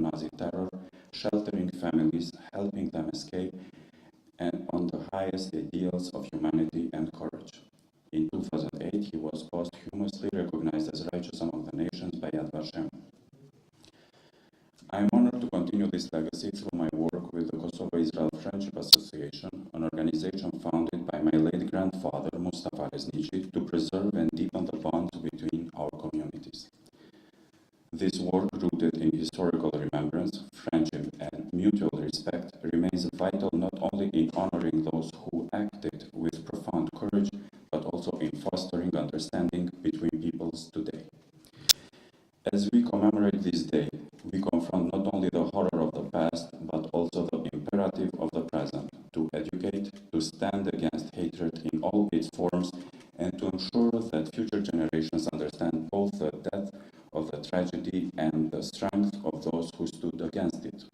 Nazi terror, sheltering families, helping them escape, and on the highest ideals of humanity and courage. In 2008, he was posthumously recognized as righteous among the nations by Yad Vashem. I am honored to continue this legacy through my work with the Kosovo-Israel Friendship Association, an organization founded by my late grandfather, Mustafa Resnici, to preserve and deepen the bonds between our communities. This work, rooted in historical remembrance, friendship, and mutual respect, remains vital not only in honoring those who acted with profound courage, but also in fostering understanding between peoples today. As we commemorate this day, we confront not only the horror of the past, but also the imperative of the present, to educate, to stand against hatred in all its forms, and to ensure that future generations understand both the depth of the tragedy and the strength of those who stood against it.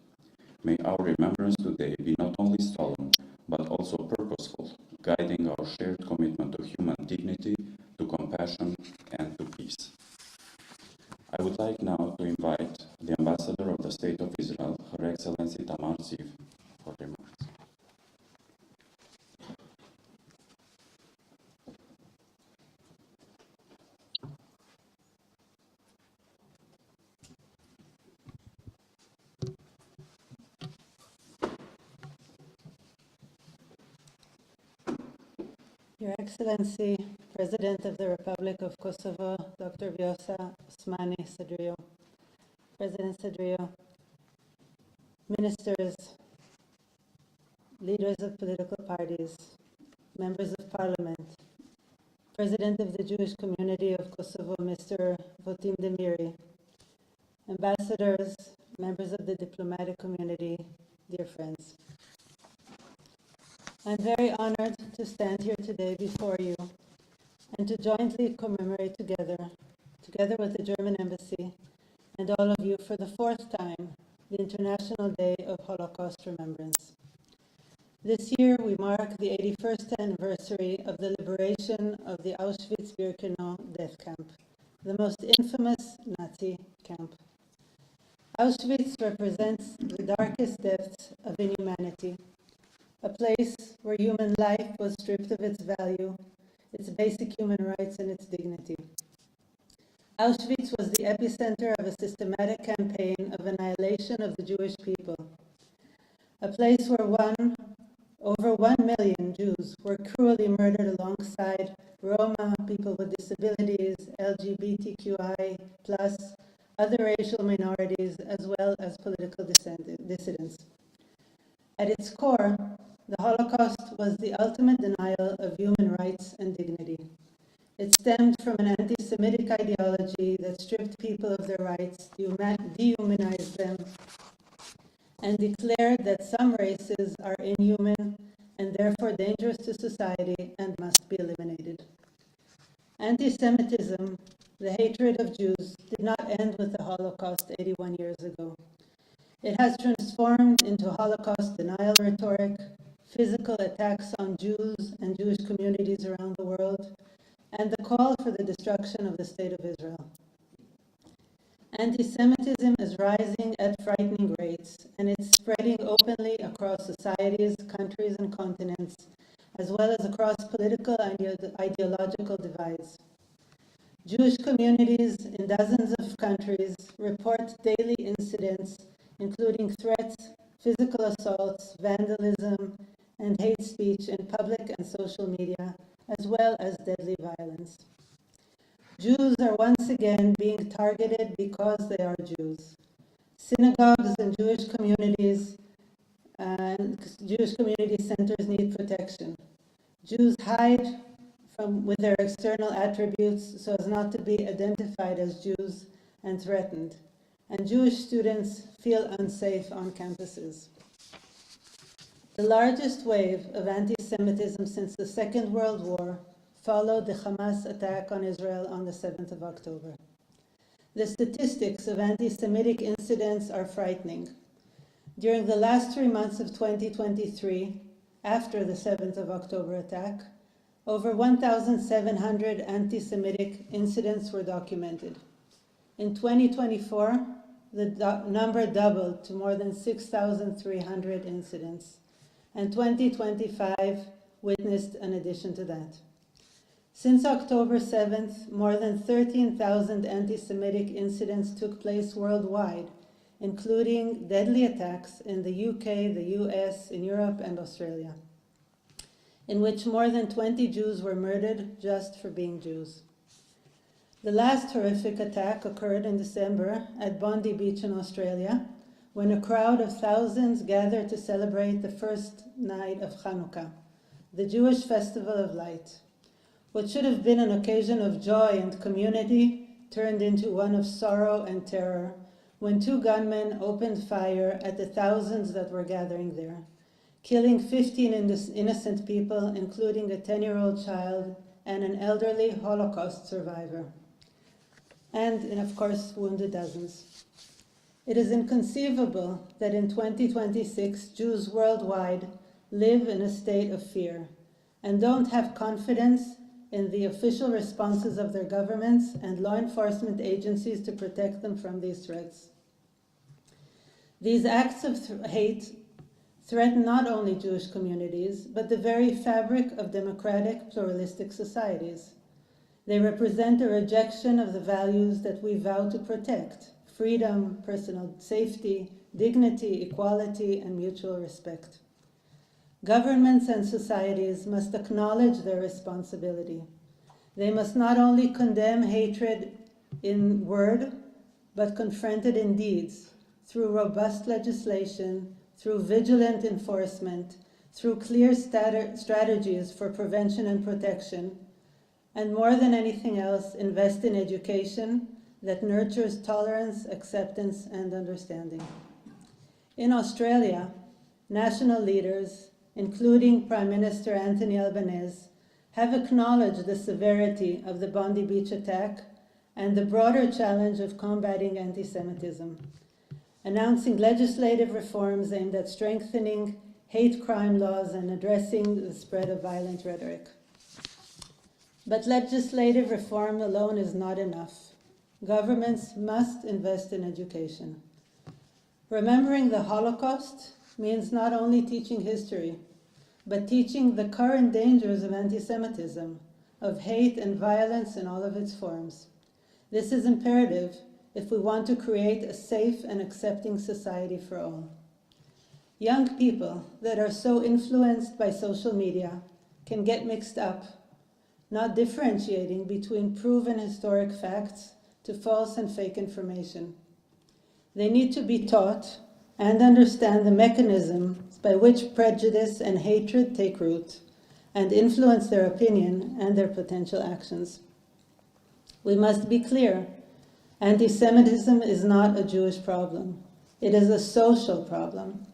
May our remembrance today be not only solemn, but also purposeful, guiding our shared commitment to human dignity, to compassion, and to peace. I would like now to invite the Ambassador of the State of Israel, Her Excellency Tamar Ziv, for remarks. Your Excellency, President of the Republic of Kosovo, Dr. Vjosa Osmani Sadrio, President Sadrio, ministers, leaders of political parties, members of parliament, President of the Jewish community of Kosovo, Mr. Votim Demiri, ambassadors, members of the diplomatic community, dear friends. I'm very honored to stand here today before you and to jointly commemorate together with the German Embassy and all of you for the fourth time, the International Day of Holocaust Remembrance. This year we mark the 81st anniversary of the liberation of the Auschwitz-Birkenau death camp, the most infamous Nazi camp. Auschwitz represents the darkest depths of inhumanity, a place where human life was stripped of its value, its basic human rights, and its dignity. Auschwitz was the epicenter of a systematic campaign of annihilation of the Jewish people, a place where over 1 million Jews were cruelly murdered alongside Roma, people with disabilities, LGBTQI+, other racial minorities, as well as political dissidents. At its core, the Holocaust was the ultimate denial of human rights and dignity. It stemmed from an anti-Semitic ideology that stripped people of their rights, dehumanized them, and declared that some races are inhuman and therefore dangerous to society and must be eliminated. Anti-Semitism, the hatred of Jews, did not end with the Holocaust 81 years ago. It has transformed into Holocaust denial rhetoric, physical attacks on Jews and Jewish communities around the world, and the call for the destruction of the State of Israel. Anti-Semitism is rising at frightening rates, and it's spreading openly across societies, countries, and continents, as well as across political and ideological divides. Jewish communities in dozens of countries report daily incidents including threats, physical assaults, vandalism, and hate speech in public and social media, as well as deadly violence. Jews are once again being targeted because they are Jews. Synagogues and Jewish community centers need protection. Jews hide with their external attributes so as not to be identified as Jews and threatened. And Jewish students feel unsafe on campuses. The largest wave of anti-Semitism since the Second World War followed the Hamas attack on Israel on the 7th of October. The statistics of anti-Semitic incidents are frightening. During the last 3 months of 2023, after the 7th of October attack, over 1,700 anti-Semitic incidents were documented. In 2024, the number doubled to more than 6,300 incidents, and 2025 witnessed an addition to that. Since October 7th, more than 13,000 anti-Semitic incidents took place worldwide, including deadly attacks in the UK, the US, in Europe, and Australia, in which more than 20 Jews were murdered just for being Jews. The last horrific attack occurred in December at Bondi Beach in Australia, when a crowd of thousands gathered to celebrate the first night of Hanukkah, the Jewish festival of light. What should have been an occasion of joy and community turned into one of sorrow and terror when two gunmen opened fire at the thousands that were gathering there, killing 15 innocent people, including a 10-year-old child and an elderly Holocaust survivor, and of course, wounded dozens. It is inconceivable that in 2026, Jews worldwide live in a state of fear and don't have confidence in the official responses of their governments and law enforcement agencies to protect them from these threats. These acts of hate threaten not only Jewish communities, but the very fabric of democratic, pluralistic societies. They represent a rejection of the values that we vow to protect: freedom, personal safety, dignity, equality, and mutual respect. Governments and societies must acknowledge their responsibility. They must not only condemn hatred in word, but confront it in deeds, through robust legislation, through vigilant enforcement, through clear strategies for prevention and protection, and more than anything else, invest in education that nurtures tolerance, acceptance, and understanding. In Australia, national leaders, including Prime Minister Anthony Albanese, have acknowledged the severity of the Bondi Beach attack and the broader challenge of combating anti-Semitism, announcing legislative reforms aimed at strengthening hate crime laws and addressing the spread of violent rhetoric. But legislative reform alone is not enough. Governments must invest in education. Remembering the Holocaust means not only teaching history, but teaching the current dangers of anti-Semitism, of hate and violence in all of its forms. This is imperative if we want to create a safe and accepting society for all. Young people that are so influenced by social media can get mixed up, not differentiating between proven historic facts to false and fake information. They need to be taught and understand the mechanisms by which prejudice and hatred take root and influence their opinion and their potential actions. We must be clear, anti-Semitism is not a Jewish problem. It is a social problem.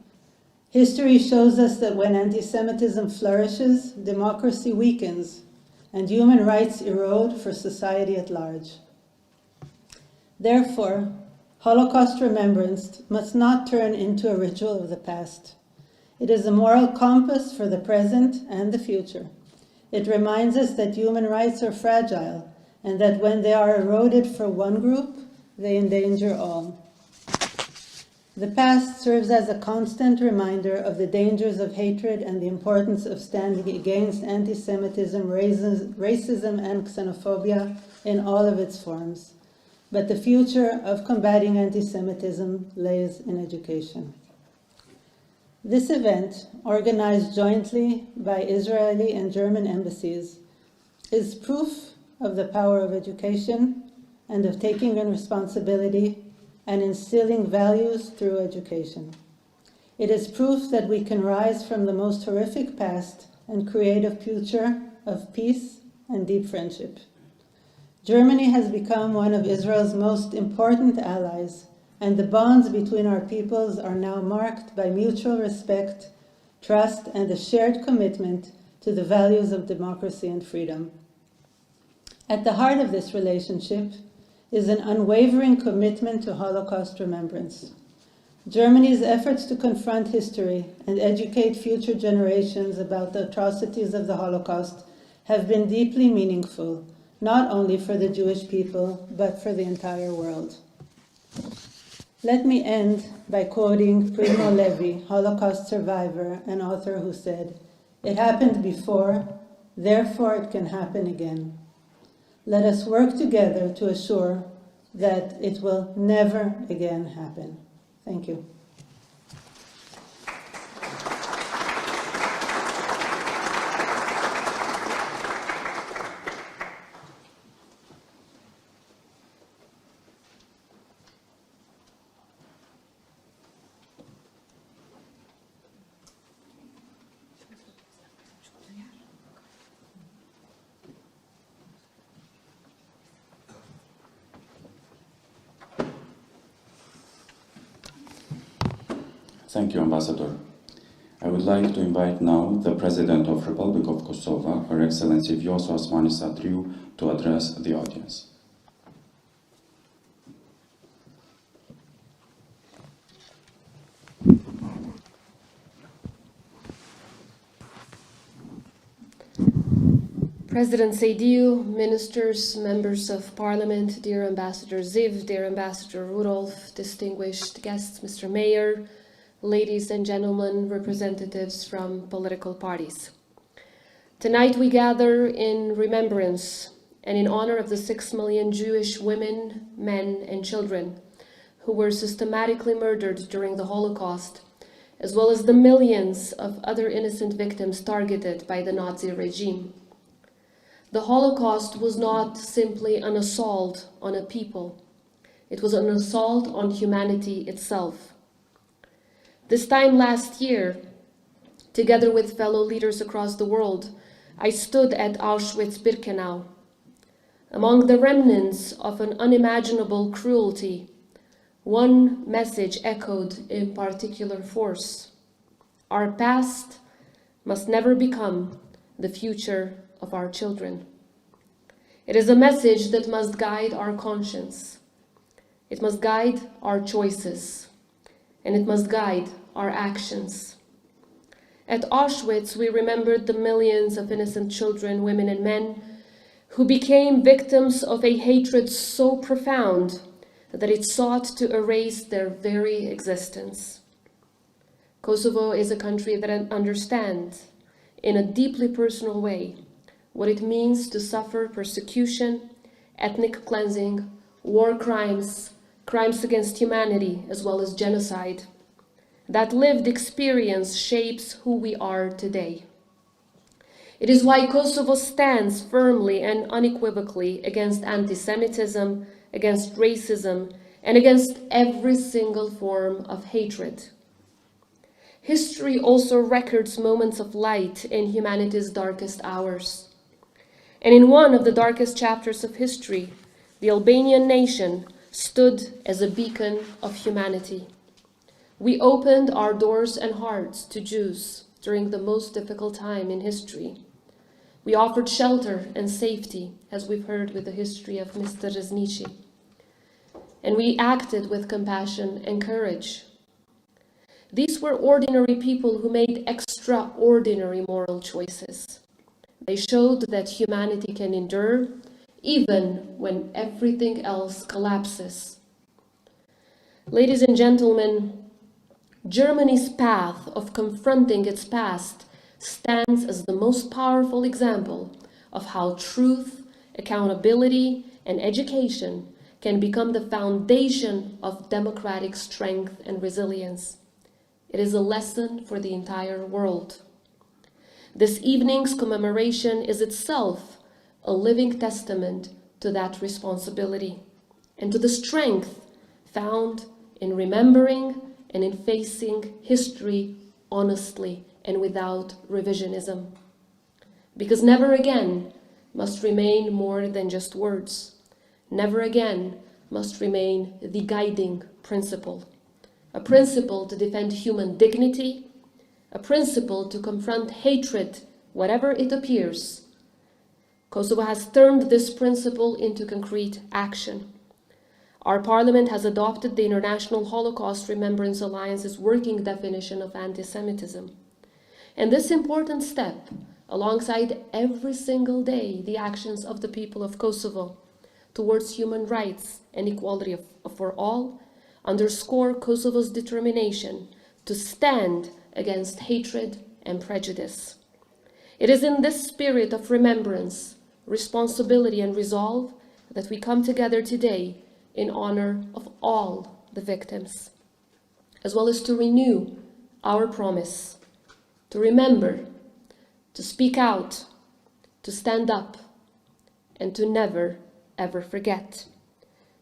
History shows us that when anti-Semitism flourishes, democracy weakens, and human rights erode for society at large. Therefore, Holocaust remembrance must not turn into a ritual of the past. It is a moral compass for the present and the future. It reminds us that human rights are fragile and that when they are eroded for one group, they endanger all. The past serves as a constant reminder of the dangers of hatred and the importance of standing against anti-Semitism, racism, and xenophobia in all of its forms. But the future of combating anti-Semitism lays in education. This event, organized jointly by Israeli and German embassies, is proof of the power of education and of taking on responsibility and instilling values through education. It is proof that we can rise from the most horrific past and create a future of peace and deep friendship. Germany has become one of Israel's most important allies, and the bonds between our peoples are now marked by mutual respect, trust, and a shared commitment to the values of democracy and freedom. At the heart of this relationship is an unwavering commitment to Holocaust remembrance. Germany's efforts to confront history and educate future generations about the atrocities of the Holocaust have been deeply meaningful, not only for the Jewish people, but for the entire world. Let me end by quoting Primo Levi, Holocaust survivor and author, who said, "It happened before, therefore it can happen again." Let us work together to assure that it will never again happen. Thank you. Thank you, Ambassador. I would like to invite now the President of Republic of Kosovo, Her Excellency Vjosa Osmani Satriu, to address the audience. President Seydiu, ministers, members of parliament, dear Ambassador Ziv, dear Ambassador Rudolph, distinguished guests, Mr. Mayor, ladies and gentlemen, representatives from political parties. Tonight we gather in remembrance and in honor of the 6 million Jewish women, men, and children who were systematically murdered during the Holocaust, as well as the millions of other innocent victims targeted by the Nazi regime. The Holocaust was not simply an assault on a people. It was an assault on humanity itself. This time last year, together with fellow leaders across the world, I stood at Auschwitz-Birkenau. Among the remnants of an unimaginable cruelty, one message echoed in particular force: our past must never become the future of our children. It is a message that must guide our conscience. It must guide our choices, and it must guide our actions. At Auschwitz, we remembered the millions of innocent children, women, and men who became victims of a hatred so profound that it sought to erase their very existence. Kosovo is a country that understands, in a deeply personal way, what it means to suffer persecution, ethnic cleansing, war crimes, crimes against humanity, as well as genocide. That lived experience shapes who we are today. It is why Kosovo stands firmly and unequivocally against anti-Semitism, against racism, and against every single form of hatred. History also records moments of light in humanity's darkest hours. And in one of the darkest chapters of history, the Albanian nation stood as a beacon of humanity. We opened our doors and hearts to Jews during the most difficult time in history. We offered shelter and safety, as we've heard with the history of Mr. Reznici. And we acted with compassion and courage. These were ordinary people who made extraordinary moral choices. They showed that humanity can endure even when everything else collapses. Ladies and gentlemen, Germany's path of confronting its past stands as the most powerful example of how truth, accountability, and education can become the foundation of democratic strength and resilience. It is a lesson for the entire world. This evening's commemoration is itself a living testament to that responsibility and to the strength found in remembering and in facing history honestly and without revisionism. Because never again must remain more than just words. Never again must remain the guiding principle. A principle to defend human dignity, a principle to confront hatred, whatever it appears. Kosovo has turned this principle into concrete action. Our parliament has adopted the International Holocaust Remembrance Alliance's working definition of anti-Semitism. And this important step, alongside every single day the actions of the people of Kosovo towards human rights and equality for all, underscore Kosovo's determination to stand against hatred and prejudice. It is in this spirit of remembrance, responsibility, and resolve that we come together today in honor of all the victims, as well as to renew our promise to remember, to speak out, to stand up, and to never, ever forget.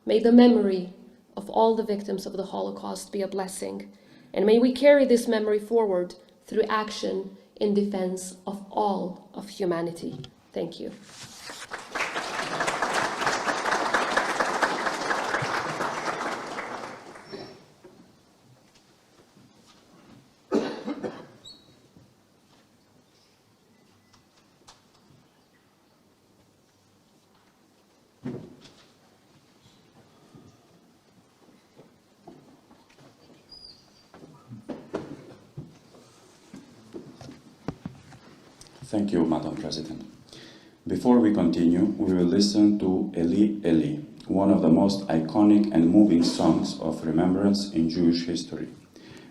May the memory of all the victims of the Holocaust be a blessing, and may we carry this memory forward through action in defense of all of humanity. Thank you. Thank you, Madam President. Before we continue, we will listen to Eli Eli, one of the most iconic and moving songs of remembrance in Jewish history.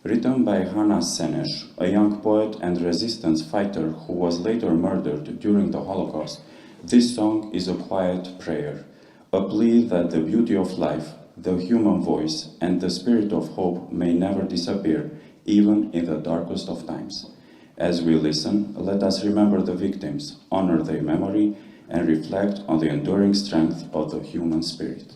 Written by Hannah Senesh, a young poet and resistance fighter who was later murdered during the Holocaust, this song is a quiet prayer, a plea that the beauty of life, the human voice, and the spirit of hope may never disappear, even in the darkest of times. As we listen, let us remember the victims, honor their memory, and reflect on the enduring strength of the human spirit.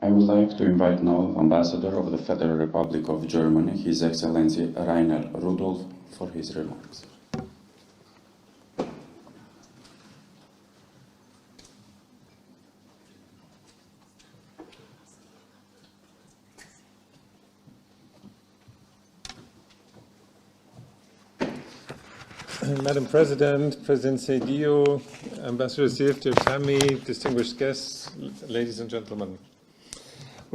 I would like to invite now Ambassador of the Federal Republic of Germany, His Excellency Rainer Rudolph, for his remarks. Madam President, President Seydio, Ambassador Ziv, dear Tammy, distinguished guests, ladies and gentlemen.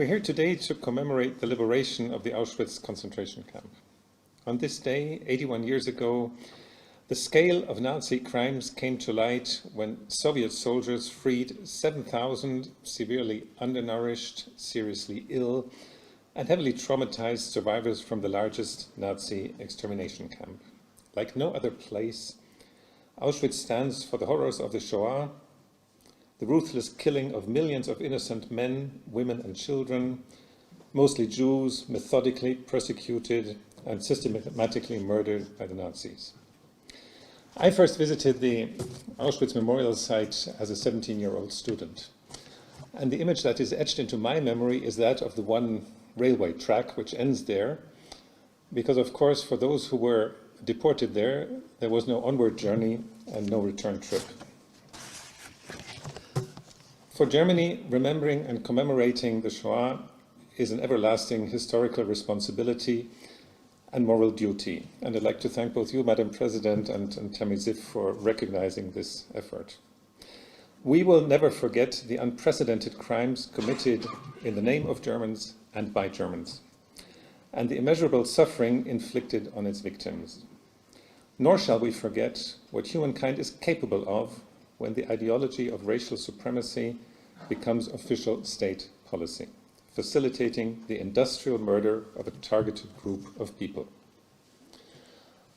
We're here today to commemorate the liberation of the Auschwitz concentration camp. On this day, 81 years ago, The scale of Nazi crimes came to light when Soviet soldiers freed 7,000 severely undernourished, seriously ill, and heavily traumatized survivors from the largest Nazi extermination camp. Like no other place, Auschwitz stands for the horrors of the Shoah, the ruthless killing of millions of innocent men, women, and children, mostly Jews, methodically persecuted and systematically murdered by the Nazis. I first visited the Auschwitz memorial site as a 17-year-old student. And the image that is etched into my memory is that of the one railway track which ends there, because of course for those who were deported there was no onward journey and no return trip. For Germany, remembering and commemorating the Shoah is an everlasting historical responsibility and moral duty. And I'd like to thank both you, Madam President, and Tammy Ziff for recognizing this effort. We will never forget the unprecedented crimes committed in the name of Germans and by Germans, and the immeasurable suffering inflicted on its victims. Nor shall we forget what humankind is capable of when the ideology of racial supremacy becomes official state policy, facilitating the industrial murder of a targeted group of people.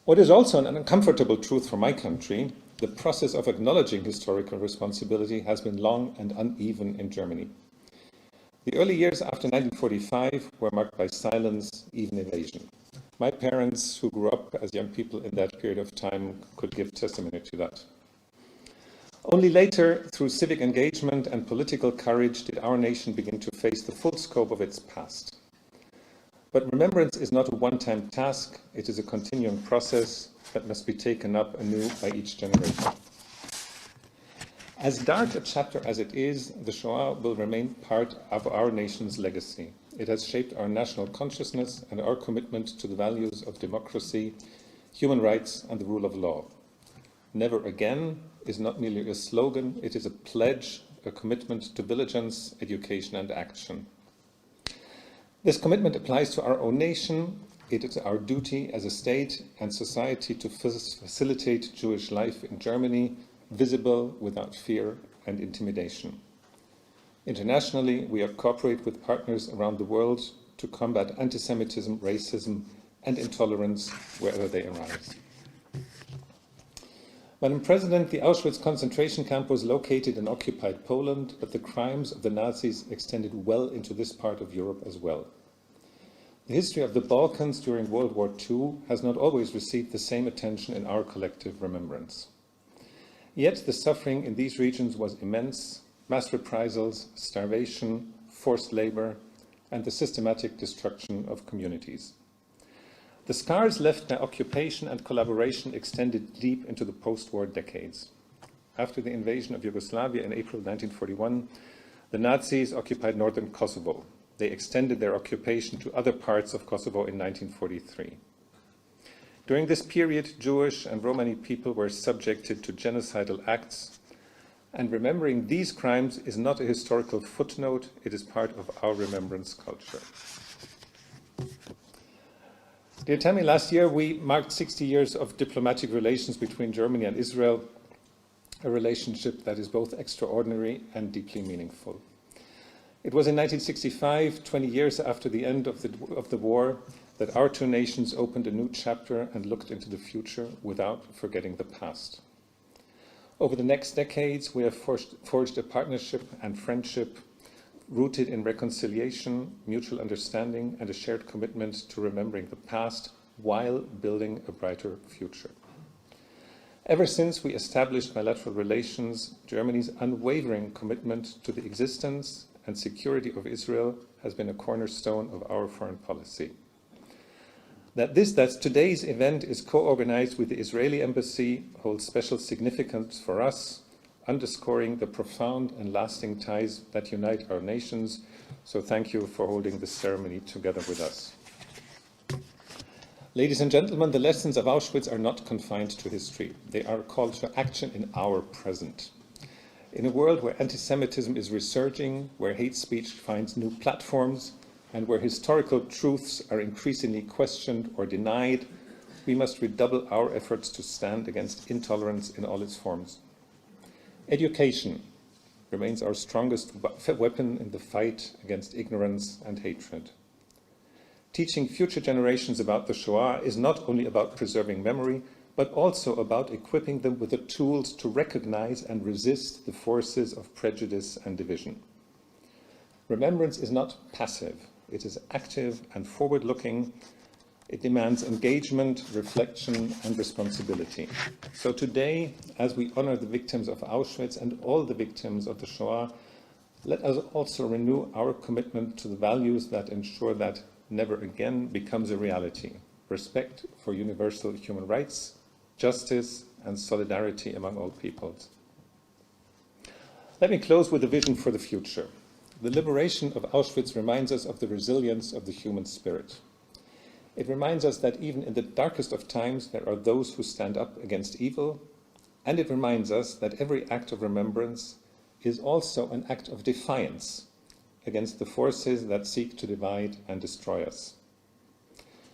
What is also an uncomfortable truth for my country, the process of acknowledging historical responsibility has been long and uneven in Germany. The early years after 1945 were marked by silence, even evasion. My parents, who grew up as young people in that period of time, could give testimony to that. Only later, through civic engagement and political courage, did our nation begin to face the full scope of its past. But remembrance is not a one-time task, it is a continuing process that must be taken up anew by each generation. As dark a chapter as it is, the Shoah will remain part of our nation's legacy. It has shaped our national consciousness and our commitment to the values of democracy, human rights, and the rule of law. Never again is not merely a slogan, it is a pledge, a commitment to diligence, education, and action. This commitment applies to our own nation. It is our duty as a state and society to facilitate Jewish life in Germany, visible without fear and intimidation. Internationally, we cooperate with partners around the world to combat anti-Semitism, racism, and intolerance wherever they arise. Madam President, the Auschwitz concentration camp was located in occupied Poland, but the crimes of the Nazis extended well into this part of Europe as well. The history of the Balkans during World War II has not always received the same attention in our collective remembrance. Yet the suffering in these regions was immense: mass reprisals, starvation, forced labor, and the systematic destruction of communities. The scars left by occupation and collaboration extended deep into the post-war decades. After the invasion of Yugoslavia in April 1941, the Nazis occupied northern Kosovo. They extended their occupation to other parts of Kosovo in 1943. During this period, Jewish and Romani people were subjected to genocidal acts, and remembering these crimes is not a historical footnote, it is part of our remembrance culture. Dear Tammy, last year we marked 60 years of diplomatic relations between Germany and Israel, a relationship that is both extraordinary and deeply meaningful. It was in 1965, 20 years after the end of the war, that our two nations opened a new chapter and looked into the future without forgetting the past. Over the next decades, we have forged a partnership and friendship rooted in reconciliation, mutual understanding, and a shared commitment to remembering the past while building a brighter future. Ever since we established bilateral relations, Germany's unwavering commitment to the existence and security of Israel has been a cornerstone of our foreign policy. That today's event is co-organized with the Israeli embassy holds special significance for us, underscoring the profound and lasting ties that unite our nations. So thank you for holding this ceremony together with us. Ladies and gentlemen, the lessons of Auschwitz are not confined to history. They are a call to action in our present. In a world where anti-Semitism is resurging, where hate speech finds new platforms, and where historical truths are increasingly questioned or denied, we must redouble our efforts to stand against intolerance in all its forms. Education remains our strongest weapon in the fight against ignorance and hatred. Teaching future generations about the Shoah is not only about preserving memory, but also about equipping them with the tools to recognize and resist the forces of prejudice and division. Remembrance is not passive, it is active and forward-looking. It demands engagement, reflection, and responsibility. So today, as we honor the victims of Auschwitz and all the victims of the Shoah, let us also renew our commitment to the values that ensure that never again becomes a reality: respect for universal human rights, justice, and solidarity among all peoples. Let me close with a vision for the future. The liberation of Auschwitz reminds us of the resilience of the human spirit. It reminds us that even in the darkest of times, there are those who stand up against evil, and it reminds us that every act of remembrance is also an act of defiance against the forces that seek to divide and destroy us.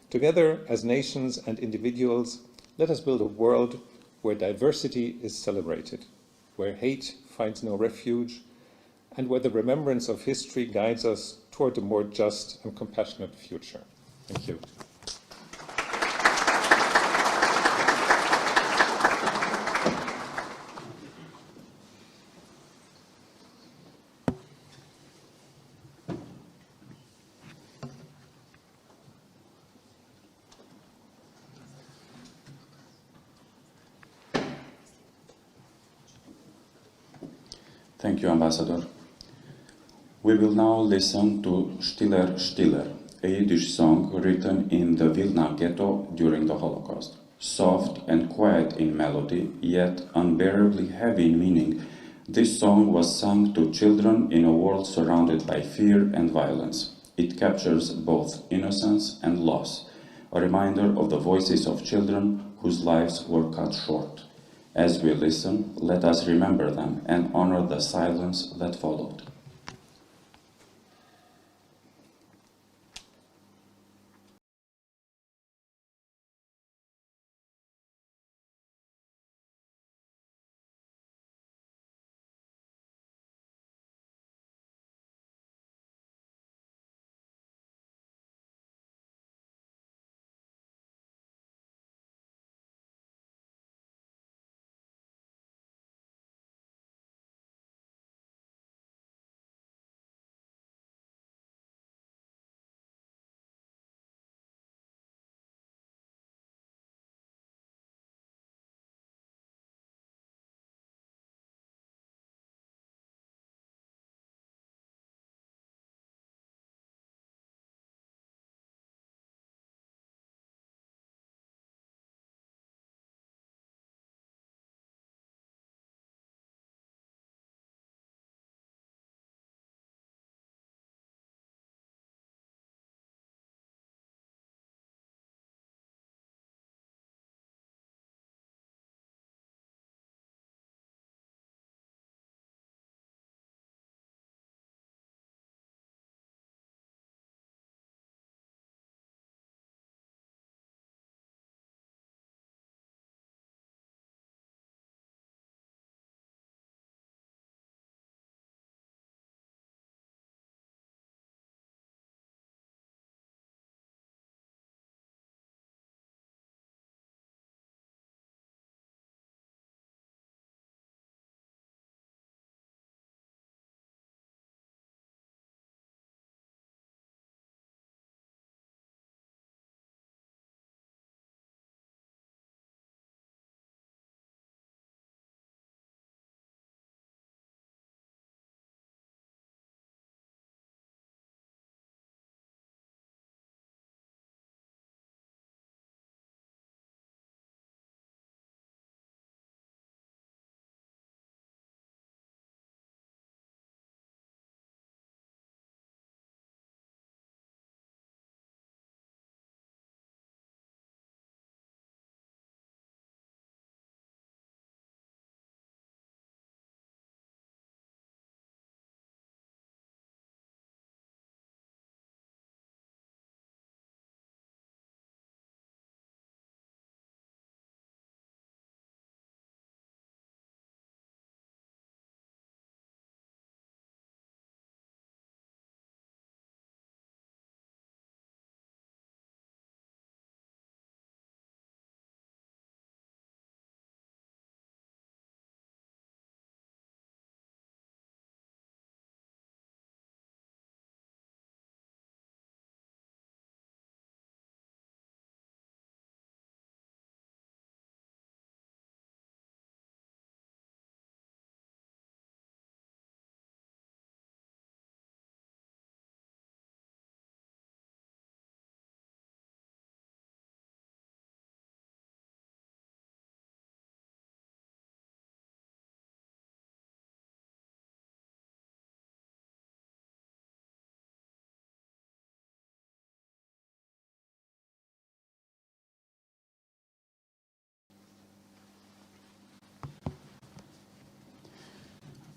Together, as nations and individuals, let us build a world where diversity is celebrated, where hate finds no refuge, and where the remembrance of history guides us toward a more just and compassionate future. Thank you. Thank you, Ambassador. We will now listen to Stiller Stiller, a Yiddish song written in the Vilna ghetto during the Holocaust. Soft and quiet in melody, yet unbearably heavy in meaning, this song was sung to children in a world surrounded by fear and violence. It captures both innocence and loss, a reminder of the voices of children whose lives were cut short. As we listen, let us remember them and honor the silence that followed.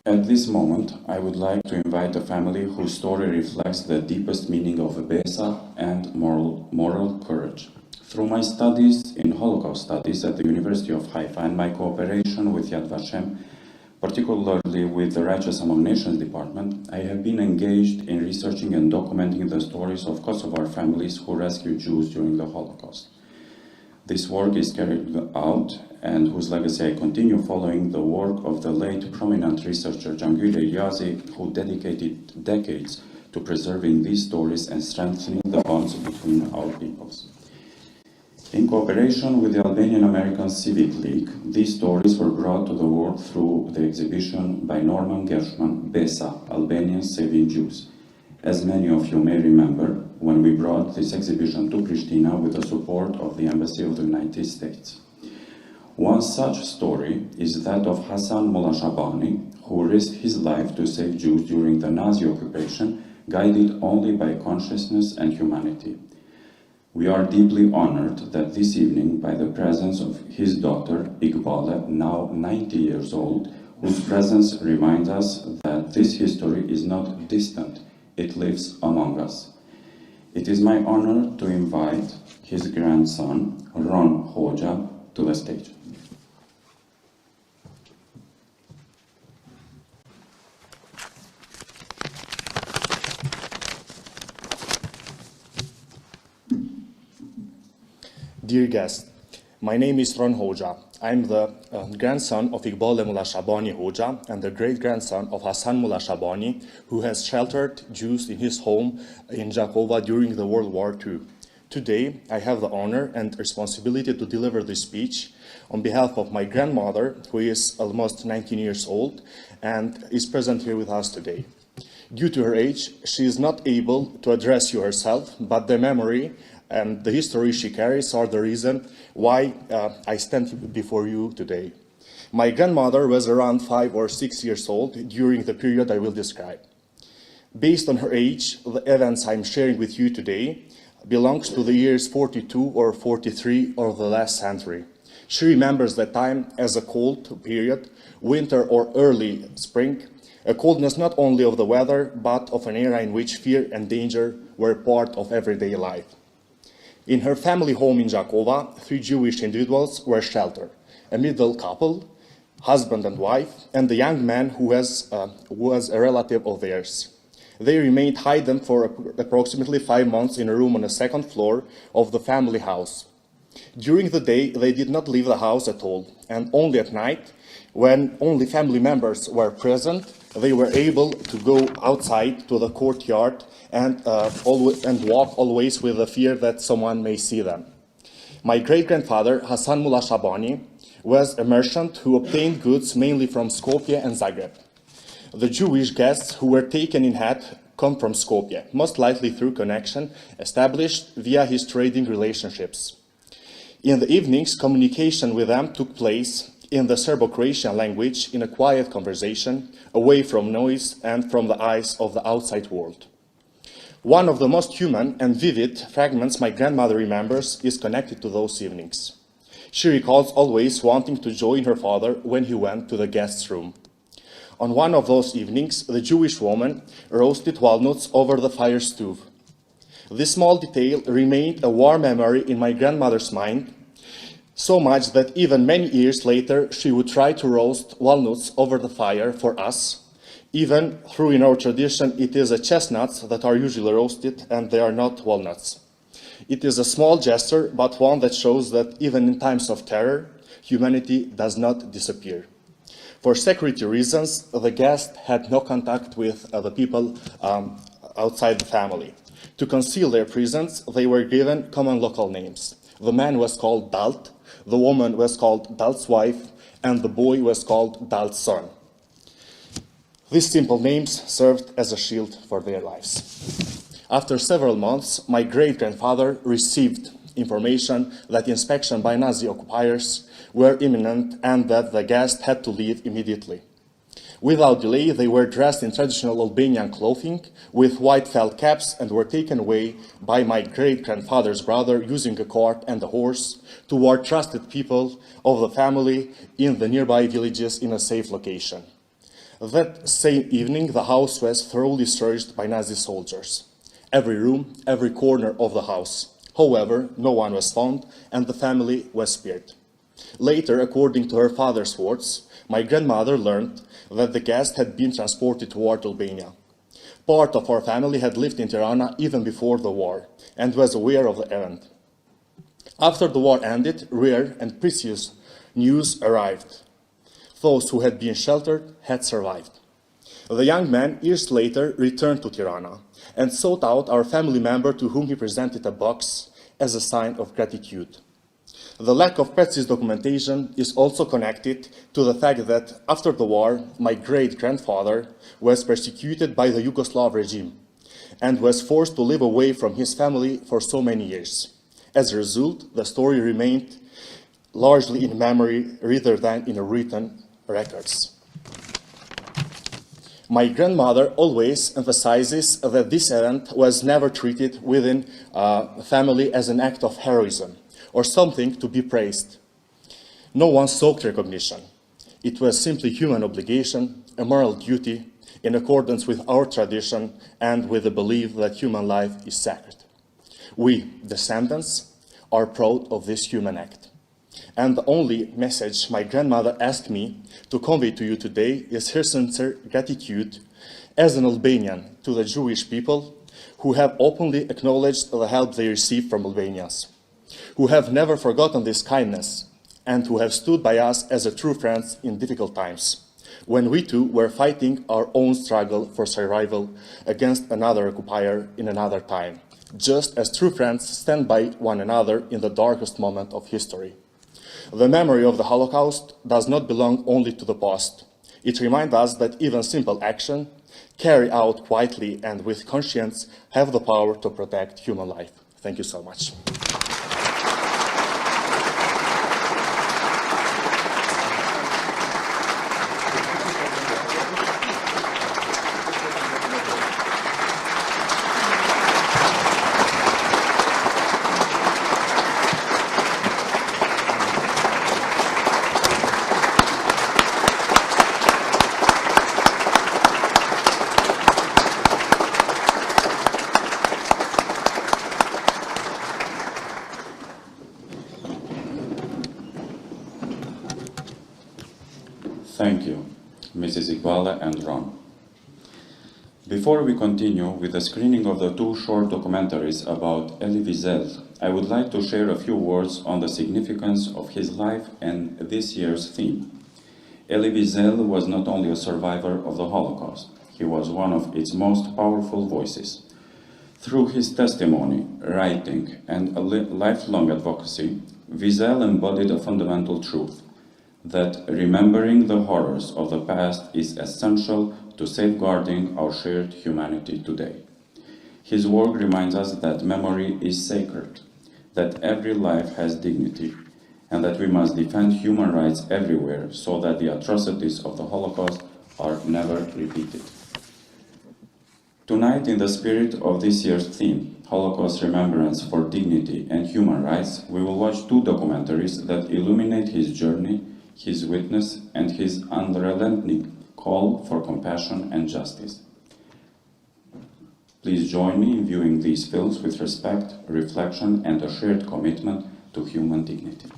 At this moment, I would like to invite a family whose story reflects the deepest meaning of besa and moral courage. Through my studies in Holocaust studies at the University of Haifa and my cooperation with Yad Vashem, particularly with the Righteous Among Nations Department, I have been engaged in researching and documenting the stories of Kosovar families who rescued Jews during the Holocaust. This work is carried out and whose legacy I continue following the work of the late prominent researcher Jangir Yazi, who dedicated decades to preserving these stories and strengthening the bonds between our peoples. In cooperation with the Albanian American Civic League, these stories were brought to the world through the exhibition by Norman Gershman, Besa, Albanians Saving Jews. As many of you may remember, when we brought this exhibition to Pristina with the support of the Embassy of the United States. One such story is that of Hassan Mullah Shabani, who risked his life to save Jews during the Nazi occupation, guided only by consciousness and humanity. We are deeply honored that this evening, by the presence of his daughter, Iqbal, now 90 years old, whose presence reminds us that this history is not distant, it lives among us. It is my honor to invite his grandson, Ron Hoxha, to the stage. Dear guests, my name is Ron Hoxha. I'm the grandson of Iqbal Mullah Shabani Hoxha and the great-grandson of Hassan Mullah Shabani, who has sheltered Jews in his home in Jakova during the World War II. Today, I have the honor and responsibility to deliver this speech on behalf of my grandmother, who is almost 19 years old and is present here with us today. Due to her age, she is not able to address you herself, but the memory and the history she carries are the reason why I stand before you today. My grandmother was around 5 or 6 years old during the period I will describe. Based on her age, the events I'm sharing with you today belongs to the years 42 or 43 of the last century. She remembers that time as a cold period, winter or early spring, a coldness not only of the weather, but of an era in which fear and danger were part of everyday life. In her family home in Jakova, 3 Jewish individuals were sheltered: a middle couple, husband and wife, and the young man who was a relative of theirs. They remained hidden for approximately 5 months in a room on the 2nd floor of the family house. During the day, they did not leave the house at all, and only at night, when only family members were present, they were able to go outside to the courtyard and walk always with the fear that someone may see them. My great-grandfather, Hassan Mullah Shabani, was a merchant who obtained goods mainly from Skopje and Zagreb. The Jewish guests who were taken in had come from Skopje, most likely through connection established via his trading relationships. In the evenings, communication with them took place in the Serbo-Croatian language in a quiet conversation, away from noise and from the eyes of the outside world. One of the most human and vivid fragments my grandmother remembers is connected to those evenings. She recalls always wanting to join her father when he went to the guest's room. On one of those evenings, the Jewish woman roasted walnuts over the fire stove. This small detail remained a warm memory in my grandmother's mind, so much that even many years later she would try to roast walnuts over the fire for us, even though in our tradition it is chestnuts that are usually roasted and they are not walnuts. It is a small gesture, but one that shows that even in times of terror, humanity does not disappear. For security reasons, the guest had no contact with the people outside the family. To conceal their presence, they were given common local names. The man was called Dalt, the woman was called Dalt's wife, and the boy was called Dalt's son. These simple names served as a shield for their lives. After several months, my great-grandfather received information that inspection by Nazi occupiers were imminent and that the guest had to leave immediately. Without delay, they were dressed in traditional Albanian clothing with white felt caps and were taken away by my great-grandfather's brother using a cart and a horse toward trusted people of the family in the nearby villages in a safe location. That same evening, the house was thoroughly searched by Nazi soldiers. Every room, every corner of the house. However, no one was found, and the family was spared. Later, according to her father's words, my grandmother learned that the guest had been transported toward Albania. Part of our family had lived in Tirana even before the war, and was aware of the event. After the war ended, rare and precious news arrived. Those who had been sheltered had survived. The young man, years later, returned to Tirana and sought out our family member, to whom he presented a box as a sign of gratitude. The lack of precise documentation is also connected to the fact that after the war, my great-grandfather was persecuted by the Yugoslav regime and was forced to live away from his family for so many years. As a result, the story remained largely in memory rather than in written records. My grandmother always emphasizes that this event was never treated within a family as an act of heroism or something to be praised. No one sought recognition. It was simply human obligation, a moral duty, in accordance with our tradition and with the belief that human life is sacred. We, descendants, are proud of this human act. And the only message my grandmother asked me to convey to you today is her sincere gratitude as an Albanian to the Jewish people who have openly acknowledged the help they received from Albanians, who have never forgotten this kindness, and who have stood by us as a true friends in difficult times, when we too were fighting our own struggle for survival against another occupier in another time, just as true friends stand by one another in the darkest moment of history. The memory of the Holocaust does not belong only to the past. It reminds us that even simple action, carried out quietly and with conscience, have the power to protect human life. Thank you so much. Thank you, Mrs. Iqbala and Ron. Before we continue with the screening of the two short documentaries about Elie Wiesel, I would like to share a few words on the significance of his life and this year's theme. Elie Wiesel was not only a survivor of the Holocaust, he was one of its most powerful voices. Through his testimony, writing, and a lifelong advocacy, Wiesel embodied a fundamental truth: that remembering the horrors of the past is essential to safeguarding our shared humanity today. His work reminds us that memory is sacred, that every life has dignity, and that we must defend human rights everywhere so that the atrocities of the Holocaust are never repeated. Tonight, in the spirit of this year's theme, Holocaust Remembrance for Dignity and Human Rights, we will watch two documentaries that illuminate his journey, his witness, and his unrelenting call for compassion and justice. Please join me in viewing these films with respect, reflection, and a shared commitment to human dignity.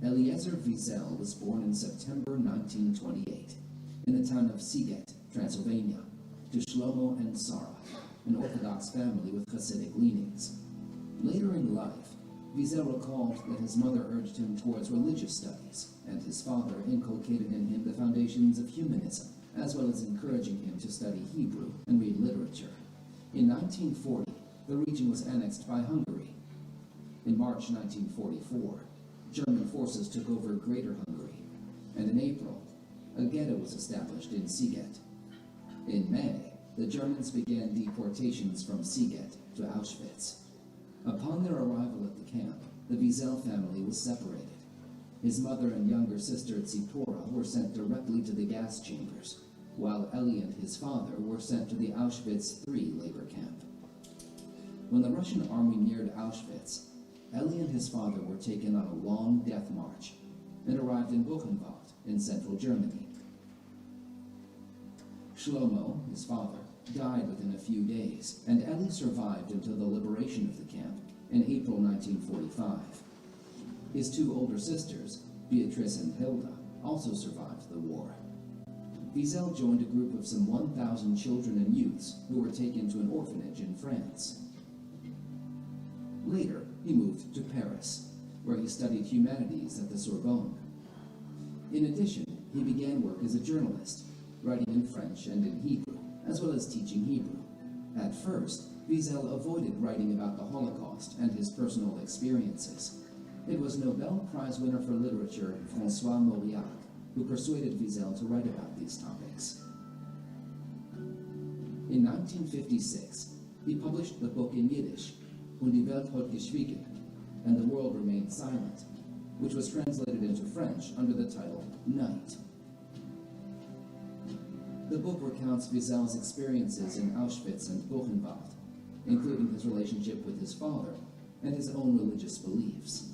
Eliezer Wiesel was born in September 1928 in the town of Siget, Transylvania, to Shlomo and Sarah, an Orthodox family with Hasidic leanings. Later in life, Wiesel recalled that his mother urged him towards religious studies, and his father inculcated in him the foundations of humanism, as well as encouraging him to study Hebrew and read literature. In 1940, the region was annexed by Hungary. In March 1944, German forces took over Greater Hungary, and in April, a ghetto was established in Szeged. In May, the Germans began deportations from Szeged to Auschwitz. Upon their arrival at the camp, the Wiesel family was separated. His mother and younger sister Zipporah were sent directly to the gas chambers, while Eli and his father were sent to the Auschwitz III labor camp. When the Russian army neared Auschwitz, Eli and his father were taken on a long death march and arrived in Buchenwald in central Germany. Shlomo, his father, died within a few days, and Eli survived until the liberation of the camp in April 1945. His two older sisters, Beatrice and Hilda, also survived the war. Wiesel joined a group of some 1,000 children and youths who were taken to an orphanage in France. Later, he moved to Paris, where he studied humanities at the Sorbonne. In addition, he began work as a journalist, writing in French and in Hebrew, as well as teaching Hebrew. At first, Wiesel avoided writing about the Holocaust and his personal experiences. It was Nobel Prize winner for literature François Mauriac who persuaded Wiesel to write about these topics. In 1956, he published the book in Yiddish, Und die Welt hat geschwiegen, and the world remained silent, which was translated into French under the title Night. The book recounts Wiesel's experiences in Auschwitz and Buchenwald, including his relationship with his father and his own religious beliefs.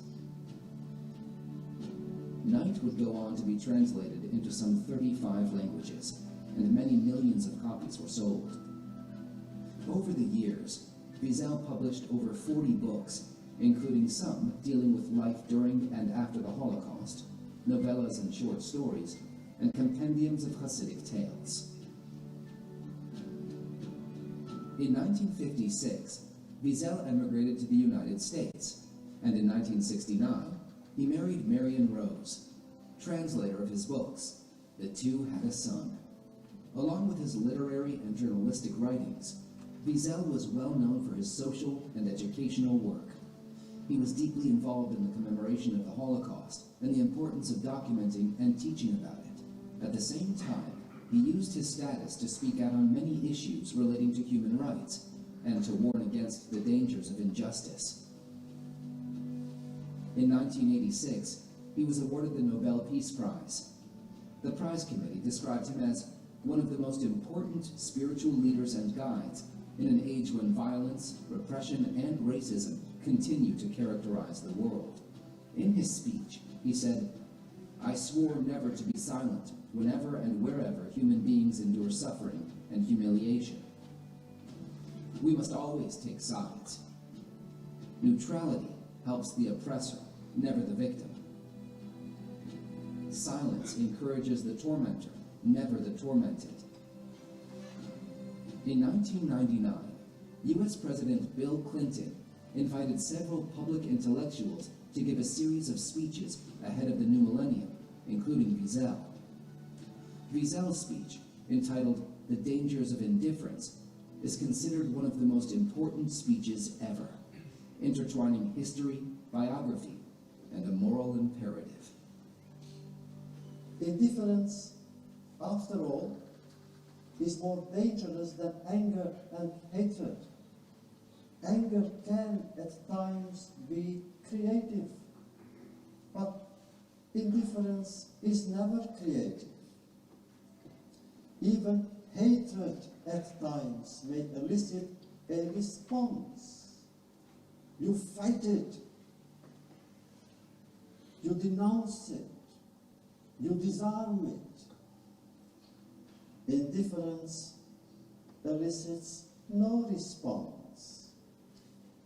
Night would go on to be translated into some 35 languages, and many millions of copies were sold. Over the years, Wiesel published over 40 books, including some dealing with life during and after the Holocaust, novellas and short stories, and compendiums of Hasidic tales. In 1956, Wiesel emigrated to the United States, and in 1969, he married Marion Rose, translator of his books. The two had a son. Along with his literary and journalistic writings, Wiesel was well known for his social and educational work. He was deeply involved in the commemoration of the Holocaust and the importance of documenting and teaching about it. At the same time, he used his status to speak out on many issues relating to human rights and to warn against the dangers of injustice. In 1986, he was awarded the Nobel Peace Prize. The prize committee described him as one of the most important spiritual leaders and guides in an age when violence, repression, and racism continue to characterize the world. In his speech, he said, "I swore never to be silent whenever and wherever human beings endure suffering and humiliation. We must always take sides. Neutrality helps the oppressor, never the victim. Silence encourages the tormentor, never the tormented." In 1999, U.S. President Bill Clinton invited several public intellectuals to give a series of speeches ahead of the new millennium, including Wiesel. Wiesel's speech, entitled "The Dangers of Indifference," is considered one of the most important speeches ever, intertwining history, biography, and a moral imperative. Indifference, after all, is more dangerous than anger and hatred. Anger can at times be creative, but indifference is never creative. Even hatred at times may elicit a response. You fight it, you denounce it, you disarm it. Indifference elicits no response.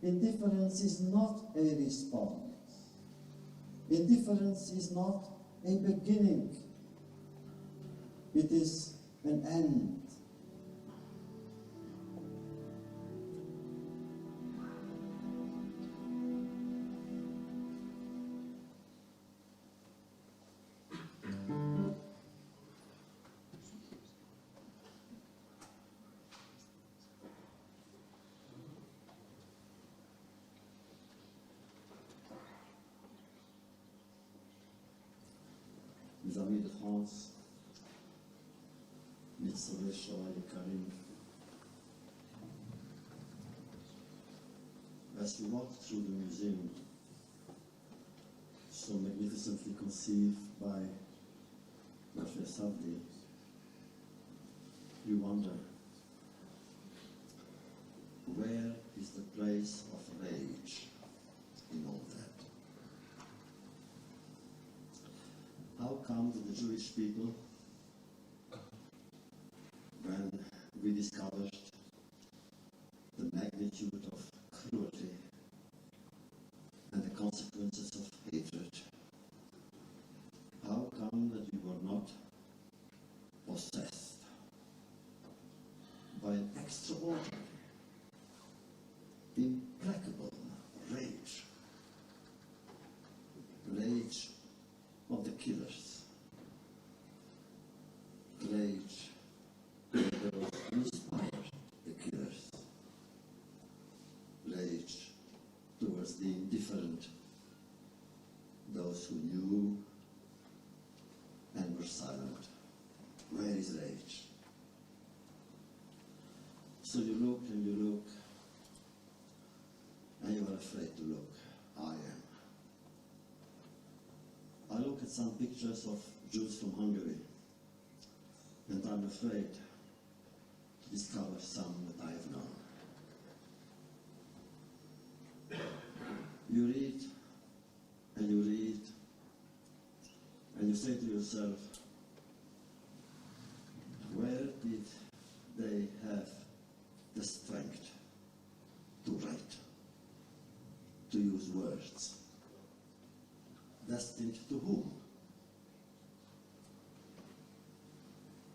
Indifference is not a response. Indifference is not a beginning. It is an end. mes amis de France, mes Servojm et Karim, as we walk through the museum, so magnificently conceived by Savdi, you wonder, where is the place of rage in all that? How come that the Jewish people, when we discovered the magnitude of cruelty and the consequences of hatred, how come that we were not possessed by an extraordinary, implacable rage? Rage of the killers. Rage that was inspired the killers. Rage towards the indifferent, those who knew and were silent. Where is rage? So you look and you look, and you are afraid to look. I am. I look at some pictures of Jews from Hungary, and I'm afraid to discover some that I have known. You read, and you read, and you say to yourself, where did they have the strength to write, to use words? Destined to whom?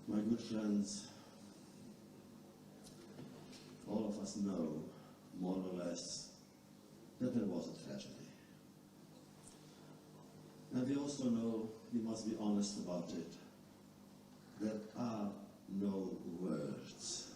My good friends, all of us know, more or less, that there was a tragedy. And we also know, we must be honest about it, there are no words